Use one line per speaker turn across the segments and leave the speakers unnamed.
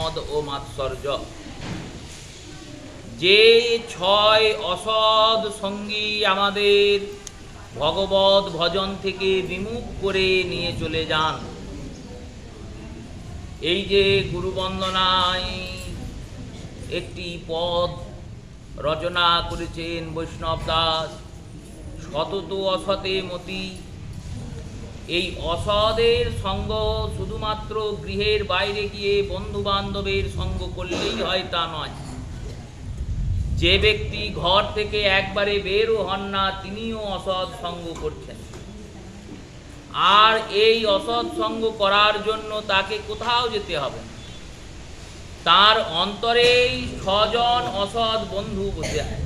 মদ ও মাৎসর্য। যে 6 অসৎ সঙ্গী আমাদের ভগবত ভজন থেকে বিমুখ করে নিয়ে চলে যান, এই যে গুরুবন্দনায় একটি পদ রচনা করেছেন বৈষ্ণব দাস, সতত অসতে মতি। এই অসদের সঙ্গ শুধুমাত্র গৃহের বাইরে গিয়ে বন্ধু বান্ধবের সঙ্গ করলেই হয় তা নয়। যে ব্যক্তি ঘর থেকে একবারে বেরও হন না, তিনিও অসৎ সঙ্গ করছেন। আর এই অসৎ সঙ্গ করার জন্য তাকে কোথাও যেতে হবে, তার অন্তরেই 6 জন অসৎ বন্ধু বসে আছে।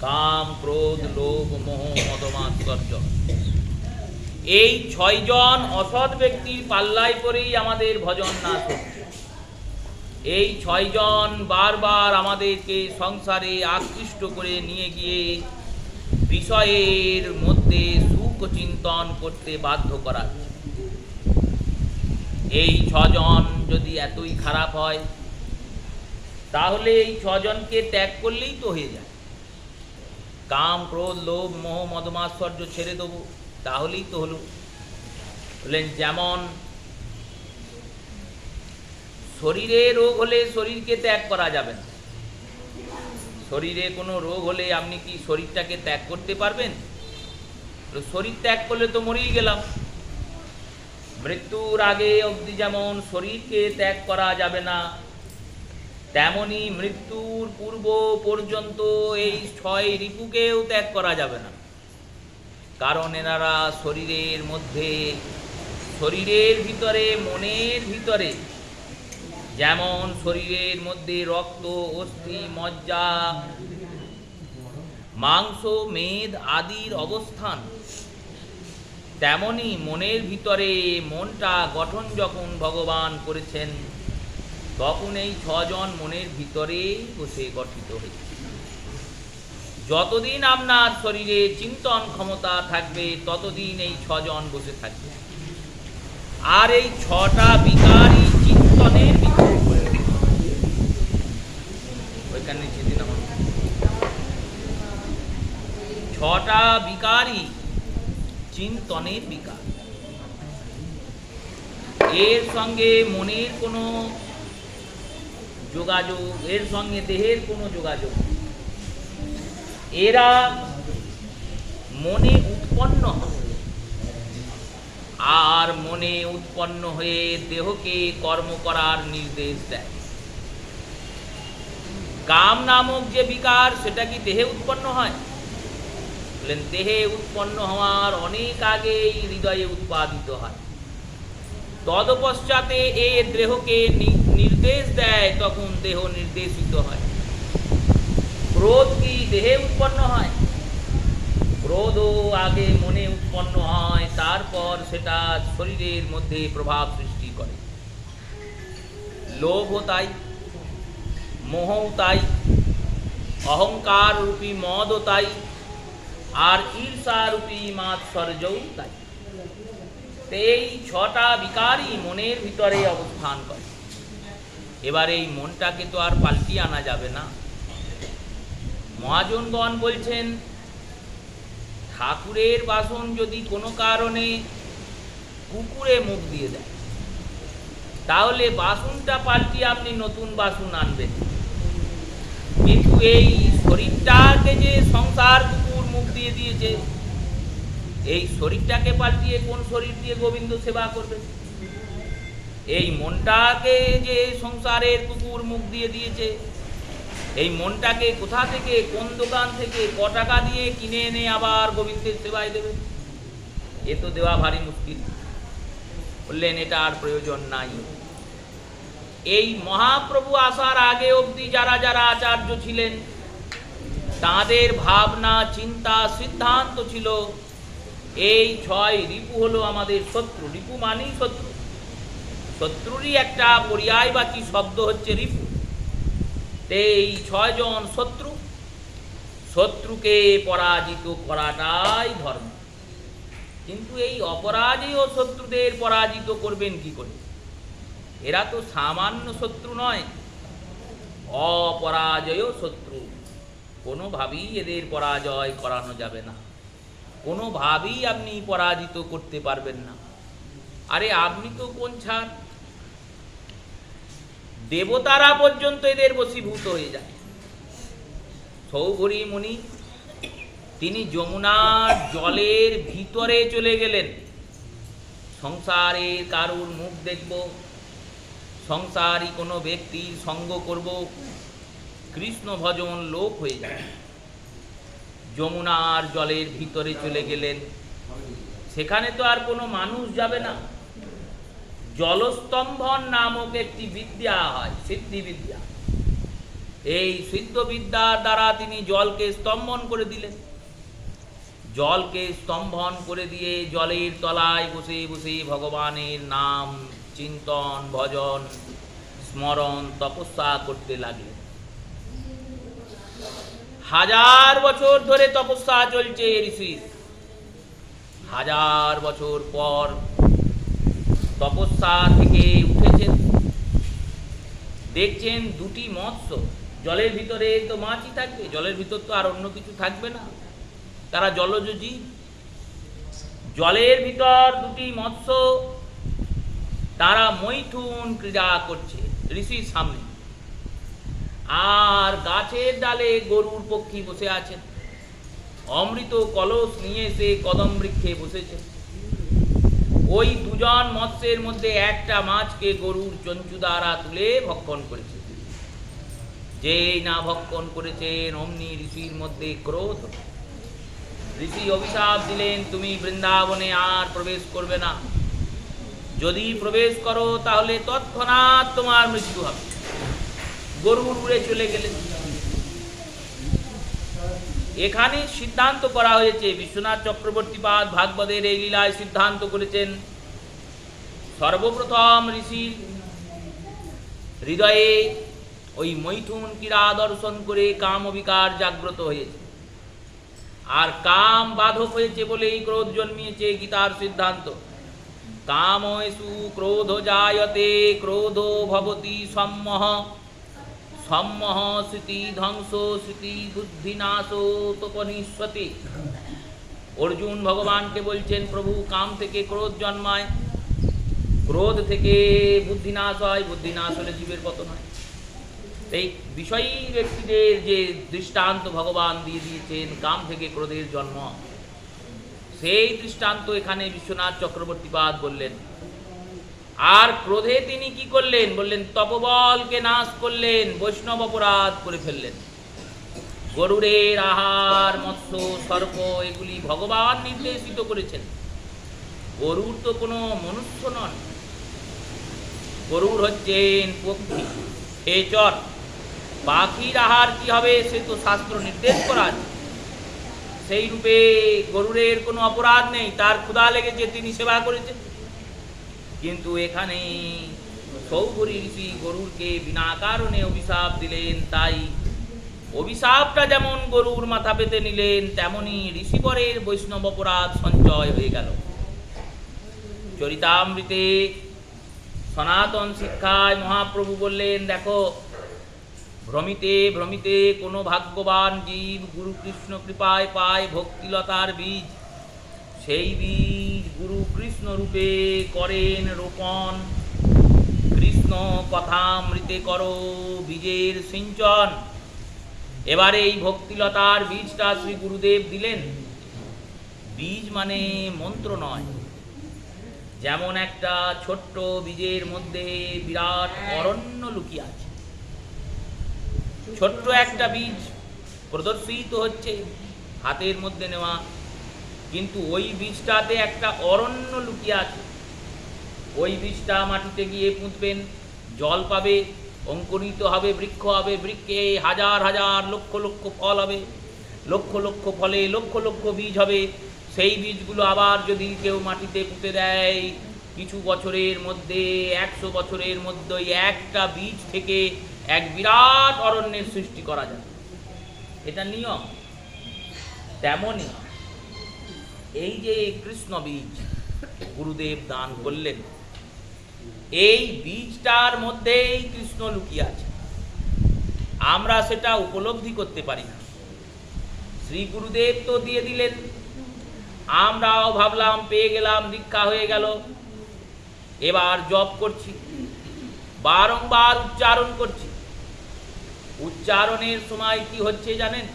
কাম, ক্রোধ, লোভ, মোহ, মদ, মাৎসর্য। এই 6 জন অসৎ ব্যক্তির পাল্লায় পরেই আমাদের ভজন নাচ হচ্ছে। এই 6 জন বারবার আমাদেরকে সংসারে আকৃষ্ট করে নিয়ে গিয়ে বিষয়ের মধ্যে সুখ চিন্তন করতে বাধ্য করাচ্ছে। এই 6 জন যদি এতই খারাপ হয়, তাহলে এই 6 জনকে ত্যাগ করলেই তো হয়ে যায়। কাম, ক্রোধ, লোভ, মোহ, মদ, মাৎসর্য ছেড়ে দেবো, তাহলেই তো হলো। বললেন যেমন শরীরে রোগ হলে শরীরকে ত্যাগ করা যাবে না। শরীরে কোনো রোগ হলে আপনি কি শরীরটাকে ত্যাগ করতে পারবেন? শরীর ত্যাগ করলে তো মরেই গেলাম। মৃত্যুর আগে অবধি যেমন শরীরকে ত্যাগ করা যাবে না, তেমনি মৃত্যুর পূর্ব পর্যন্ত এই 6 রিপুকেও ত্যাগ করা যাবে না। কারণ এনারা শরীরের মধ্যে, শরীরের ভিতরে, মনের ভিতরে, যেমন শরীরের মধ্যে রক্ত, অস্থি, মজ্জা, মাংস, মেদ আদির অবস্থান, তেমনি মনের ভিতরে মনটা গঠন যখন ভগবান করেছেন, তখন এই 6 জন মনের ভিতরে বসে গঠিত হয়েছে। যতদিন আপনার শরীরে চিন্তন ক্ষমতা থাকবে, ততদিন এই 6 জন বসে থাকবে। আর এই 6টা বিকারী চিন্তনের ওইখানে 6টা বিকারী চিন্তনের বিকার, এর সঙ্গে মনের কোনো যোগাযোগ, এর সঙ্গে দেহের কোনো যোগাযোগ। এরা মনে উৎপন্ন হয়, আর মনে উৎপন্ন হয়ে দেহকে কর্ম করার নির্দেশ দেয়। কাম নামক যে বিকার, সেটা কি দেহে উৎপন্ন হয়? বলেন দেহে উৎপন্ন হওয়ার অনেক আগেই হৃদয়ে উৎপাদিত হয়। তদপশ্চাতে এ দেহকে নির্দেশ দেয়, তখন দেহ নির্দেশিত হয়। ক্রোধ কি দেহে উৎপন্ন হয়? ক্রোধও আগে মনে উৎপন্ন হয়, তারপর সেটা শরীরের মধ্যে প্রভাব সৃষ্টি করে। লোভও তাই, মোহও তাই, অহংকার রূপী মদও তাই, আর ঈর্ষা রূপী মাৎসর্যও তাই। এই 6টা বিকারই মনের ভিতরে অবস্থান করে। এবার এই মনটাকে তো আর পাল্টিয়ে আনা যাবে না। মহাজনগণ বলছেন, ঠাকুরের বাসন যদি কোনো কারণে কুকুরে মুখ দিয়ে দেয়, তাহলে বাসনটা পাল্টিয়ে আপনি নতুন বাসন আনবেন। কিন্তু এই শরীরটাকে যে সংসার কুকুর মুখ দিয়ে দিয়েছে, এই শরীরটাকে পাল্টিয়ে কোন শরীর দিয়ে গোবিন্দ সেবা করবে? এই মনটাকে যে সংসারের কুকুর মুখ দিয়ে দিয়েছে, এই মনটাকে কোথা থেকে, কোন দোকান থেকে, ক টাকা দিয়ে কিনে এনে আবার গোবিন্দের সেবায় দেবে? এ তো দেওয়া ভারী মুশকিল। বললেন এটা আর প্রয়োজন নাই। এই মহাপ্রভু আসার আগে অবধি যারা যারা আচার্য ছিলেন, তাদের ভাবনা, চিন্তা, সিদ্ধান্ত ছিল এই 6 রিপু হলো আমাদের শত্রু। রিপু মানেই শত্রু। শত্রুরই একটা পর্যায়বাচী শব্দ হচ্ছে রিপু। এই 6 জন শত্রু, শত্রুকে পরাজিত করাটাই ধর্ম। কিন্তু এই অপরাজেয় শত্রুদের পরাজিত করবেন কি করে? এরা তো সামান্য শত্রু নয়, অপরাজয় শত্রু। কোনোভাবেই এদের পরাজয় করানো যাবে না, কোনোভাবেই আপনি পরাজিত করতে পারবেন না। আরে আপনি তো কোন ছাড়, দেবতারা পর্যন্ত এদের বশীভূত হয়ে যায়। সৌভরী মুনি তিনি যমুনার জলের ভিতরে চলে গেলেন। সংসারের কারুর মুখ দেখব, সংসারী কোনো ব্যক্তির সঙ্গ করব, কৃষ্ণ ভজন লোক হয়ে যায়। যমুনার জলের ভিতরে চলে গেলেন, সেখানে তো আর কোনো মানুষ যাবে না। জলস্তম্ভন নামক একটি বিদ্যা হয়, সিদ্ধিবিদ্যা। এই সিদ্ধবিদ্যার দ্বারা তিনি জলকে স্তম্ভন করে দিলেন। জলকে স্তম্ভন করে দিয়ে জলের তলায় বসে বসে ভগবানের নাম চিন্তন ভজন স্মরণ তপস্যা করতে লাগলেন। 1000 বছর ধরে তপস্যা চলছে ঋষির। 1000 বছর পর তপস্যা থেকে উঠেছেন, দেখছেন দুটি মৎস্য। জলের ভিতরে তো মাছই থাকবে, জলের ভিতর তো আর অন্য কিছু থাকবে না, তারা জলজ জীব। জলের ভিতর দুটি মৎস্য, তারা মৈথুন ক্রীড়া করছে ঋষির সামনে। আর গাছের ডালে গরুর পক্ষী বসে আছেন, অমৃত কলস নিয়ে সে কদম বৃক্ষে বসেছে। ওই দুজন মৎস্যের মধ্যে একটা মাছকে গরুর চঞ্চু দ্বারা তুলে ভক্ষণ করেছে। যেই না ভক্ষণ করেছেন অমনি ঋষির মধ্যে ক্রোধ। ঋষি অভিশাপ দিলেন, তুমি বৃন্দাবনে আর প্রবেশ করবে না, যদি প্রবেশ করো তাহলে তৎক্ষণাৎ তোমার মৃত্যু হবে। গরুর উড়ে চলে গেলেন। এখানে সিদ্ধান্ত করা হয়েছে, বিশ্বনাথ চক্রবর্তীপাদ ভাগবতের এই লীলায় সিদ্ধান্ত করেছেন, সর্বপ্রথম ঋষির হৃদয়ে ওই মৈথুন ক্রীড়া দর্শন করে কাম বিকার জাগ্রত হয়েছে। আর কাম বাধক হয়েছে বলেই ক্রোধ জন্মিয়েছে। গীতার সিদ্ধান্ত, কামেষু ক্রোধ জায়তে ক্রোধো ভবতি সম্মোহ, সম্মোহ স্মৃতি ধ্বংস স্মৃতি বুদ্ধিনাশো তোপনিষ্যতি। অর্জুন ভগবানকে বলছেন, প্রভু কাম থেকে ক্রোধ জন্মায়, ক্রোধ থেকে বুদ্ধিনাশ হয়, বুদ্ধিনাশ হলে জীবের পতন হয়। এই বিষয়ী ব্যক্তিদের যে দৃষ্টান্ত ভগবান দিয়ে দিয়েছেন কাম থেকে ক্রোধের জন্ম, সেই দৃষ্টান্ত এখানে বিশ্বনাথ চক্রবর্তীপাদ বললেন। আর ক্রোধে তিনি কি করলেন, বললেন তপবলকে নাশ করলেন, বৈষ্ণব অপরাধ করে ফেললেন। গরুরের আহার, মৎস্য, সর্প এগুলি ভগবান নির্দেশিত করেছেন। গরুর তো কোনো মনুষ্য নন, গরুর হচ্ছেন পক্ষী, খেচর। পাখির আহার কি হবে সে তো শাস্ত্র নির্দেশ করা আছে। সেই রূপে গরুরের কোনো অপরাধ নেই, তার ক্ষুধা লেগেছে, তিনি সেবা করেছেন। কিন্তু এখানে সৌভরী ঋষি গরুরকে বিনা কারণে অভিশাপ দিলেন। তাই অভিশাপটা যেমন গরুর মাথা পেতে নিলেন, তেমনি ঋষিবরের বৈষ্ণব অপরাধ সঞ্চয় হয়ে গেল। চরিতামৃতে সনাতন শিক্ষায় মহাপ্রভু বললেন, দেখো ভ্রমিতে ভ্রমিতে কোনো ভাগ্যবান জীব গুরু কৃষ্ণ কৃপায় পায় ভক্তিলতার বীজ। সেই বীজ গুরু কৃষ্ণ রূপে করেন রোপণ। কৃষ্ণ কথামৃতে করো বীজের সিঞ্চন। এবারে এই ভক্তিলতার বীজটা শ্রী গুরুদেব দিলেন। বীজ মানে মন্ত্র নয়, যেমন একটা ছোট্ট বীজের মধ্যে বিরাট অরণ্য লুকিয়ে আছে। ছোট্ট একটা বীজ প্রদর্শিত হচ্ছে হাতের মধ্যে নেওয়া, কিন্তু ওই বীজটাতে একটা অরণ্য লুকিয়ে আছে। ওই বীজটা মাটিতে গিয়ে পুঁতবেন, জল পাবে, অঙ্কুরিত হবে, বৃক্ষ হবে, বৃক্ষে হাজার হাজার লক্ষ লক্ষ ফল হবে, লক্ষ লক্ষ ফলে লক্ষ লক্ষ বীজ হবে। সেই বীজগুলো আবার যদি কেউ মাটিতে পুঁতে দেয়, কিছু বছরের মধ্যে 100 বছরের মধ্যে একটা বীজ থেকে এক বিরাট অরণ্যের সৃষ্টি করা যায়। এটা নিয়ম। তেমনই এই যে কৃষ্ণ বীজ গুরুদেব দান করলেন, এই বীজটার মধ্যেই কৃষ্ণ লুকিয়ে আছে, আমরা সেটা উপলব্ধি করতে পারি না। শ্রী গুরুদেব তো দিয়ে দিলেন, আমরাও ভাবলাম পেয়ে গেলাম, দীক্ষা হয়ে গেল, এবার জপ করছি, বারংবার উচ্চারণ করছি। উচ্চারণের সময় কি হচ্ছে জানেন?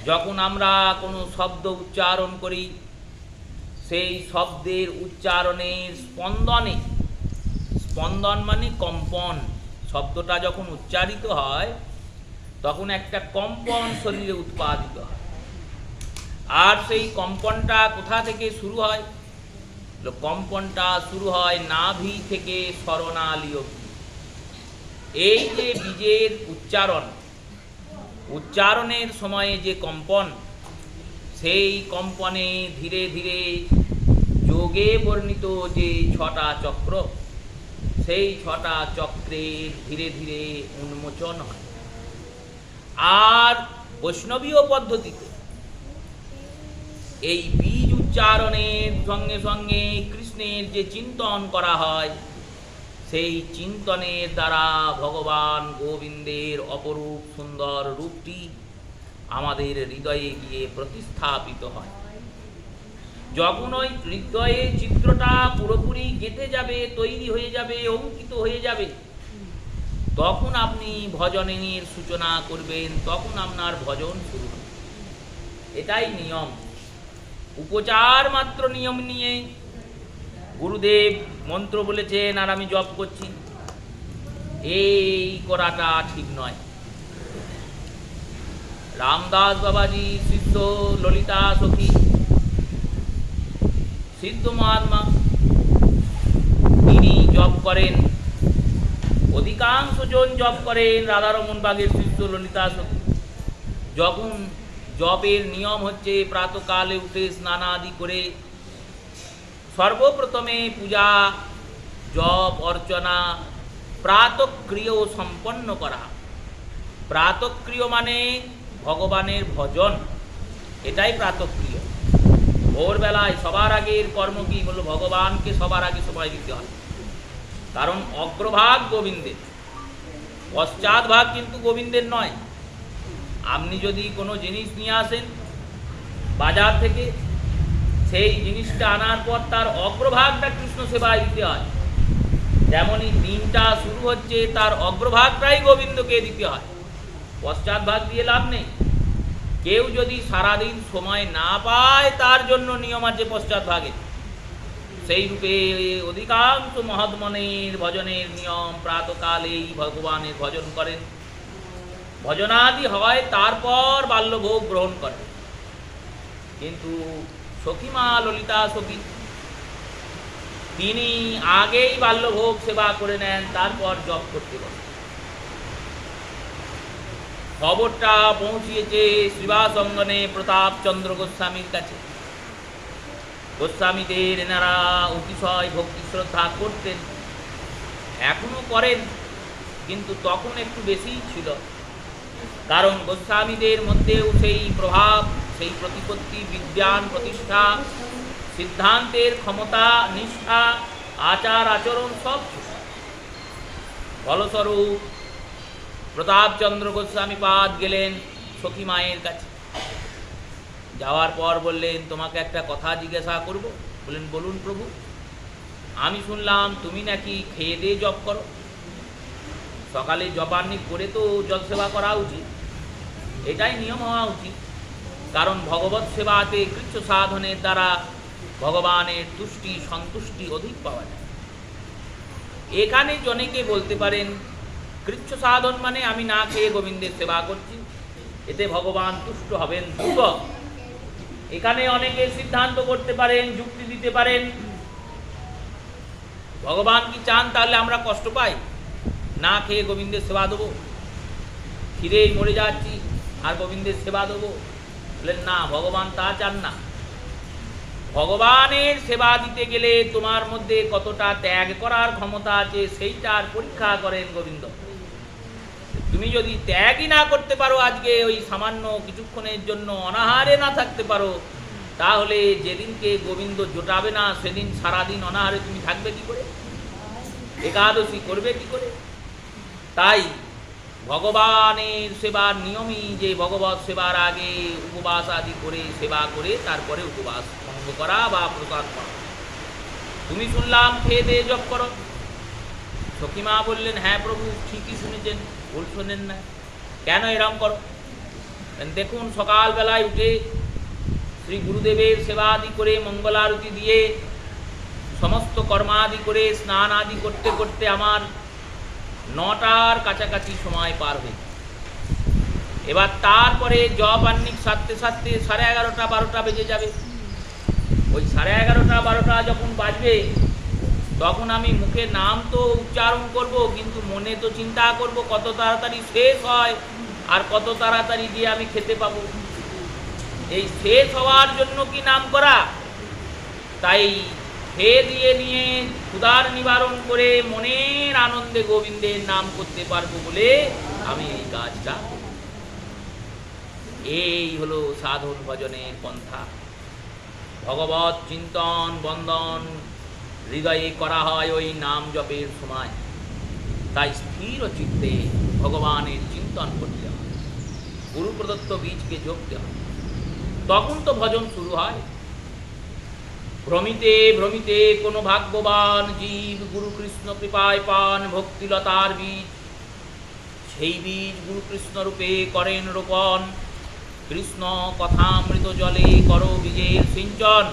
যখন আমরা কোনো শব্দ উচ্চারণ করি, সেই শব্দের উচ্চারণের স্পন্দনে, স্পন্দন মানে কম্পন, শব্দটা যখন উচ্চারিত হয় তখন একটা কম্পন শরীরে উৎপাদিত হয়। আর সেই কম্পনটা কোথা থেকে শুরু হয়? কম্পনটা শুরু হয় নাভি থেকে স্বরনালী অবধি। এই যে বীজের উচ্চারণ, উচ্চারণের সময়ে যে কম্পন, সেই কম্পনে ধীরে ধীরে যোগে বর্ণিত যে 6টা চক্র, সেই 6টা চক্রের ধীরে ধীরে উন্মোচন হয়। আর বৈষ্ণবীয় পদ্ধতিতে এই বীজ উচ্চারণের সঙ্গে সঙ্গে কৃষ্ণের যে চিন্তন করা হয়, সেই চিন্তনের দ্বারা ভগবান গোবিন্দের অপরূপ সুন্দর রূপটি আমাদের হৃদয়ে গিয়ে প্রতিস্থাপিত হয়। যখন ওই হৃদয়ে চিত্রটা পুরোপুরি গেঁথে যাবে, তৈরি হয়ে যাবে, অঙ্কিত হয়ে যাবে, তখন আপনি ভজনের সূচনা করবেন, তখন আপনার ভজন শুরু হবে। এটাই নিয়ম। উপচার মাত্র নিয়ম নিয়ে গুরুদেব মন্ত্র বলেছেন আর আমি জপ করছি, এই করাটা ঠিক নয়। রামদাস বাবাজি সিদ্ধ ললিতা সখী সিদ্ধ মহাত্মা, তিনি জপ করেন, অধিকাংশ জন জপ করেন রাধারমণ বাগের সিদ্ধ ললিতা সখী। যখন জপের নিয়ম হচ্ছে প্রাতকালে উঠে স্নানাদি করে সর্বপ্রথমে পূজা, জপ, অর্চনা, প্রাতক্রিয় সম্পন্ন করা। প্রাতক্রিয় মানে ভগবানের ভজন, এটাই প্রাতক্রিয়। ভোরবেলায় সবার আগের কর্ম কি বলল? ভগবানকে সবার আগে সময় দিতে হয়, কারণ অগ্রভাগ গোবিন্দের, পশ্চাৎ ভাগ কিন্তু গোবিন্দের নয়। আপনি যদি কোনো জিনিস নিয়ে আসেন বাজার থেকে, সেই জিনিসটা আনার পর তার অগ্রভাগটা কৃষ্ণ সেবায় দিতে হয়। যেমনই দিনটা শুরু হচ্ছে, তার অগ্রভাগটাই গোবিন্দকে দিতে হয়, পশ্চাৎ ভাগ দিয়ে লাভ নেই। কেউ যদি সারাদিন সময় না পায়, তার জন্য নিয়ম আছে পশ্চাৎ ভাগে। সেই রূপে অধিকাংশ মহাত্মনের ভজনের নিয়ম প্রাতকালেই ভগবানের ভজন করেন, ভজনাদি হয়, তারপর বাল্যভোগ গ্রহণ করেন। কিন্তু সখীমা ললিতা সখী তিনি আগেই বাল্যভোগ সেবা করে নেন, তারপর জপ করতে বলেন। খবরটা পৌঁছিয়েছে শ্রীবাস অঙ্গনে প্রতাপচন্দ্র গোস্বামীর কাছে। গোস্বামীদের এনারা অতিশয় ভক্তি শ্রদ্ধা করতেন, এখনো করেন, কিন্তু তখন একটু বেশিই ছিল। কারণ গোস্বামীদের মধ্যেও সেই প্রভাব, সেই প্রতিপত্তি, বিজ্ঞান প্রতিষ্ঠা, সিদ্ধান্তের ক্ষমতা, নিষ্ঠা, আচার আচরণ সব ছিল। ফলস্বরূপ প্রতাপচন্দ্র গোস্বামী পাদ গেলেন সখী মায়ের কাছে। যাওয়ার পর বললেন, তোমাকে একটা কথা জিজ্ঞাসা করব। বললেন, বলুন প্রভু। আমি শুনলাম তুমি নাকি খেয়ে দিয়ে জপ করো, সকালে জপান্নি করে তো জল সেবা করা উচিত, এটাই নিয়ম হওয়া উচিত। কারণ ভগবত সেবাতে কৃচ্ছ সাধনের দ্বারা ভগবানের তুষ্টি সন্তুষ্টি অধিক পাওয়া যায়। এখানে জনেকে বলতে পারেন কৃচ্ছ সাধন মানে আমি না খেয়ে গোবিন্দের সেবা করছি, এতে ভগবান তুষ্ট হবেন দ্রুত। এখানে অনেকে সিদ্ধান্ত করতে পারেন, যুক্তি দিতে পারেন, ভগবান কি চান তাহলে আমরা কষ্ট পাই, না খেয়ে গোবিন্দের সেবা দেবো? ফিরেই মরে যাচ্ছি আর গোবিন্দের সেবা দেবো? বললেন না, ভগবান তা চান না। ভগবানের সেবা দিতে গেলে তোমার মধ্যে কতটা ত্যাগ করার ক্ষমতা আছে, সেইটার পরীক্ষা করেন গোবিন্দ। তুমি যদি ত্যাগই না করতে পারো, আজকে ওই সামান্য কিছুক্ষণের জন্য অনাহারে না থাকতে পারো, তাহলে যেদিনকে গোবিন্দ জোটাবে না, সেদিন সারাদিন অনাহারে তুমি থাকবে কি করে? একাদশী করবে কি করে? তাই ভগবানের সেবার নিয়মই যে ভগবত সেবার আগে উপবাস আদি করে সেবা করে তারপরে উপবাস ভঙ্গ করা বা প্রসাদ করা। তুমি শুনলাম খেয়ে দিয়ে জপ করো। সখীমা বললেন, হ্যাঁ প্রভু, ঠিকই শুনেছেন, ভুল শোনেন না। কেন এরম করো? দেখুন, সকালবেলায় উঠে শ্রী গুরুদেবের সেবা আদি করে মঙ্গলারতি দিয়ে সমস্ত কর্মাদি করে স্নান আদি করতে করতে আমার 9টার কাছাকাছি সময় পার হয়ে, এবার তারপরে জপ আহ্নিক সারতে সারতে 11:30 12টা বেজে যাবে। ওই 11:30 12টা যখন বাজবে তখন আমি মুখে নাম তো উচ্চারণ করব, কিন্তু মনে তো চিন্তা করব কত তাড়াতাড়ি শেষ হয় আর কত তাড়াতাড়ি দিয়ে আমি খেতে পাবো। এই শেষ হওয়ার জন্য কি নাম করা? তাই খেয়ে দিয়ে নিয়ে ক্ষুধার নিবারণ করে মনের আনন্দে গোবিন্দের নাম করতে পারবো বলে আমি এই কাজটা। এই হলো সাধন ভজনের পন্থা। ভগবত চিন্তন বন্দন হৃদয়ে করা হয় ওই নাম জপের সময়। তাই স্থির চিত্তে ভগবানের চিন্তন করতে হয়, গুরু প্রদত্ত বীজকে জপতে হয়, তখন তো ভজন শুরু হয়। ভ্রমিতে ভ্রমিতে কোনো ভাগ্যবান জীব গুরু কৃষ্ণ কৃপায় পান ভক্তিলতার বীজ। সেই বীজ গুরু কৃষ্ণ রূপে করেন রোপণ। কৃষ্ণ কথামৃত জলে করো বীজের সিঞ্চন।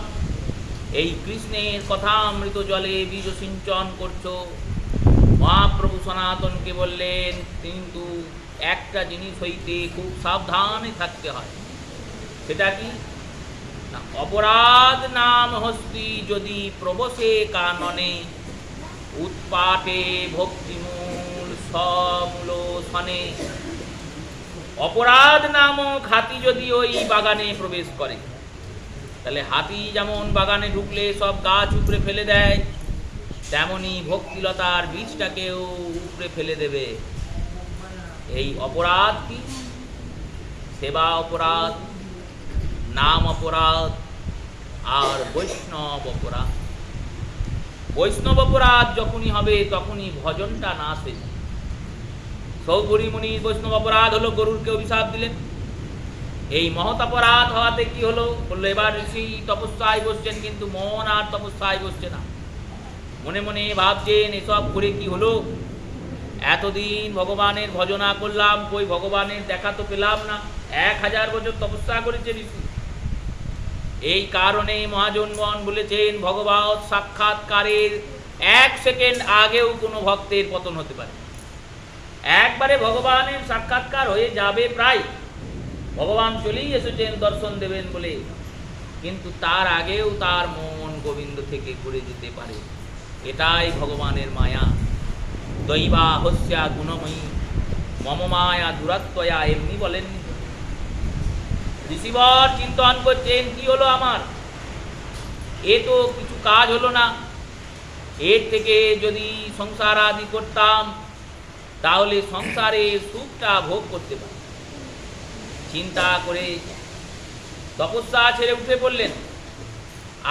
এই কৃষ্ণের কথামৃত জলে বীজ সিঞ্চন করছো। মহাপ্রভু সনাতনকে বললেন, কিন্তু একটা জিনিস হইতে খুব সাবধানে থাকতে হয়। সেটা কি না? অপরাধ নাম হস্তি যদি প্রবসে কাননে, উৎপাটে ভক্তিমূল সমূল সনে। অপরাধ নামক হাতি যদি ওই বাগানে প্রবেশ করে, তাহলে হাতি যেমন বাগানে ঢুকলে সব গাছ উপড়ে ফেলে দেয়, তেমনি ভক্তিলতার বীজটাকেও উপড়ে ফেলে দেবে। এই অপরাধ কি? সেবা অপরাধ, নাম অপরাধ আর বৈষ্ণব অপরাধ। বৈষ্ণব অপরাধ যখনই হবে তখনই ভজনটা নাশ হয়ে যাবে। সৌগরী মুনির বৈষ্ণব অপরাধ হলো গরুরকে অভিশাপ দিলেন। এই মহৎ অপরাধ হওয়াতে কি হলো? বললো এবার ঋষি তপস্যায় বসছেন, কিন্তু মন আর তপস্যায় বসছে না। মনে মনে ভাবছেন, এসব করে কি হলো? এতদিন ভগবানের ভজনা করলাম, কই ভগবানের দেখা তো পেলাম না। 1000 বছর তপস্যা করেছে ঋষি। এই কারণে মহাজনগণ বলেছেন, ভগবত সাক্ষাৎকারের 1 সেকেন্ড আগেও কোনো ভক্তের পতন হতে পারে। একবারে ভগবানের সাক্ষাৎকার হয়ে যাবে প্রায়, ভগবান চলেই এসেছেন দর্শন দেবেন বলে, কিন্তু তার আগেও তার মন গোবিন্দ থেকে ঘুরে যেতে পারে। এটাই ভগবানের মায়া। দৈবা হস্যা গুণময়ী মম মায়া দুরাত্ময়া, এমনি বলেন। ঋষিবর চিন্তন করছেন, কি হলো আমার? এ তো কিছু কাজ হলো না। এর থেকে যদি সংসার আদি করতাম তাহলে সংসারের সুখটা ভোগ করতে পারি। চিন্তা করে তপস্যা ছেড়ে উঠে পড়লেন।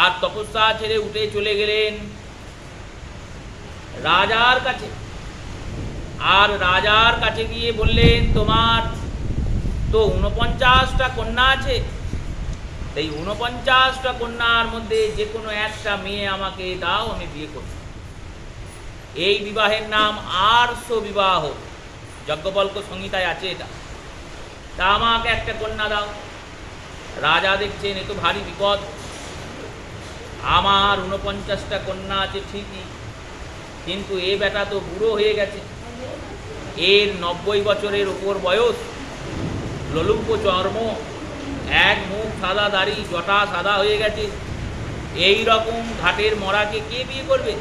আর তপস্যা ছেড়ে উঠে চলে গেলেন রাজার কাছে। আর রাজার কাছে গিয়ে বললেন, তোমার তো 49টা কন্যা আছে, এই 49টা কন্যার মধ্যে যে কোনো একটা মেয়ে আমাকে দাও, আমি বিয়ে করব। এই বিবাহের নাম আর্ষ বিবাহ, যজ্ঞবল্ক সংহিতায় আছে এটা। তা আমাকে একটা কন্যা দাও। রাজা দেখছেন এ তো ভারী বিপদ। আমার 49টা কন্যা আছে ঠিকই, কিন্তু এ বেটা তো বুড়ো হয়ে গেছে। এর 90 বছরের উপর বয়স, লোলুপ চর্ম, এক মুখ সাদা দাড়ি, জটা সাদা হয়ে গেছে। এই রকম ঘাটের মরাকে কে বিয়ে করবে?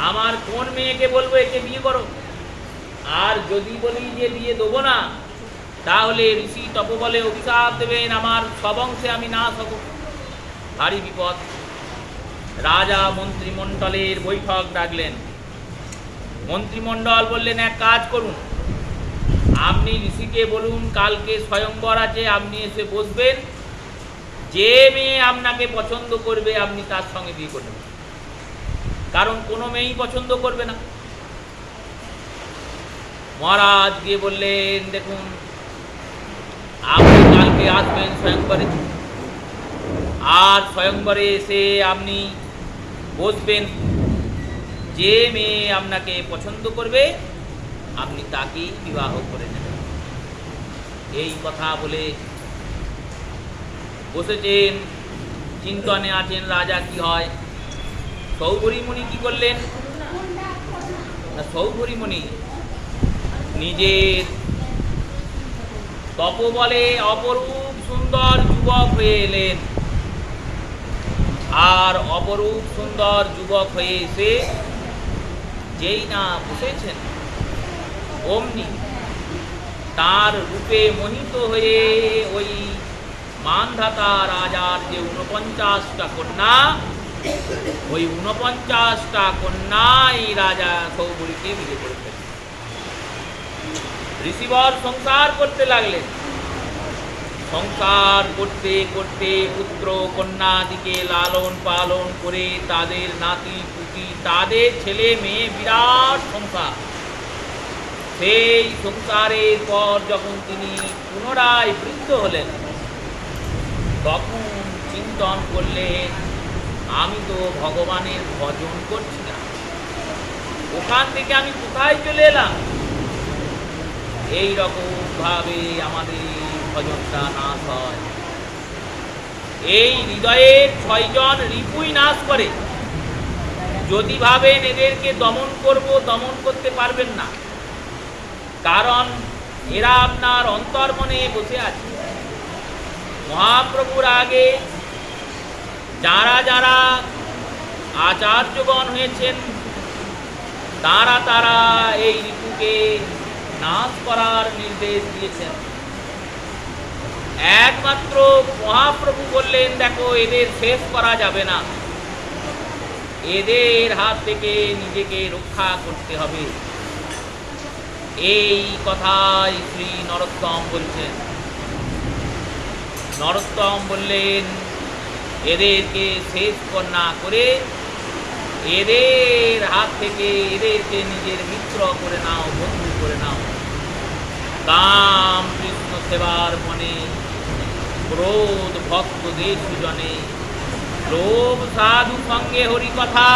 আমার কোন মেয়েকে বলবো একে বিয়ে করো? আর যদি বলি যে বিয়ে দেবো না, তাহলে ঋষি তপবলে অভিশাপ দেবেন, আমার সবংশে আমি নাশ হব। ভারী বিপদ। রাজা মন্ত্রিমণ্ডলের বৈঠক ডাকলেন। মন্ত্রিমণ্ডল বললেন, এক কাজ করুন, আপনি ঋষিকে বলুন কালকে স্বয়ংবর আছে, আপনি এসে বসবেন, যে মেয়ে আপনাকে পছন্দ করবে আপনি তার সঙ্গে বিয়ে করবেন। কারণ কোনো মেয়েই পছন্দ করবে না। মহারাজ গিয়ে বললেন, দেখুন আপনি কালকে আসবেন স্বয়ংবরে, আর স্বয়ংবরে এসে আপনি বসবেন, যে মেয়ে আপনাকে পছন্দ করবে আপনি তাকেই বিবাহ করে নেবেন। এই কথা বলে বসেছেন, চিন্তনে আছেন রাজা কি হয়। সৌভরীমণি কি করলেন না, সৌভরীমণি নিজের তপবলে অপরূপ সুন্দর যুবক হয়ে এলেন, আর অপরূপ সুন্দর যুবক হয়ে এসে যেই না বসেছেন, অমনি তার রূপে মোহিত হয়ে ওই মানধাতা রাজার যে ৪৯টা কন্যা, ওই ৪৯টা কন্যা এই রাজা সৌভরীকে বিয়ে করতেন। ঋষিবর সংসার করতে লাগলেন। সংসার করতে করতে পুত্র কন্যাদিকে লালন পালন করে তাদের নাতি পুতি, তাদের ছেলে মেয়ে, বিরাট সংসার। সেই সংসারের পর যখন তিনি পুনরায় বৃদ্ধ হলেন, তখন চিন্তন করলেন, আমি তো ভগবানের ভজন করছি না, ওখান থেকে আমি কোথায় চলে এলাম। এই রকম ভাবে আমাদের ভজনটা নাশ হয়। এই হৃদয়ের ৬জন রিপুই নাশ করে। যদি ভাবেন এদেরকে দমন করব, দমন করতে পারবেন না, কারণ এরা আপনার অন্তর্মনে বসে আছে। মহাপ্রভুর আগে যারা যারা আচার্যগণ হয়েছেন, তারা এই ঋতুকে নাশ করার নির্দেশ দিয়েছেন। একমাত্র মহাপ্রভু বললেন, দেখো এদের শেষ করা যাবে না, এদের হাত থেকে নিজেকে রক্ষা করতে হবে। এই কথাই শ্রী নরোত্তম বলছেন। নরোত্তম বললেন, এদেরকে শেষ না করে এদের হাত থেকে এদেরকে নিজের মিত্র করে নাও, বন্ধু করে নাও। কাম কৃষ্ণ সেবার মনে, ক্রোধ ভক্ত দেশজনে, লোভ সাধু সঙ্গে হরি কথা,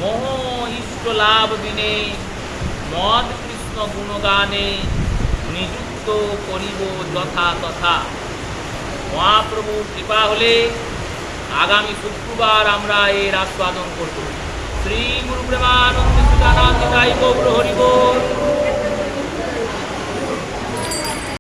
মোহ ইষ্ট লাভ বিনে, মদ কৃষ্ণ গুণগানে, নিযুক্ত করিব যথা তথা। মহাপ্রভুর কৃপা হলে আগামী শুক্রবার আমরা এর আস্বাদন করব। শ্রী গুরু প্রেমানন্দ সুদানন্দ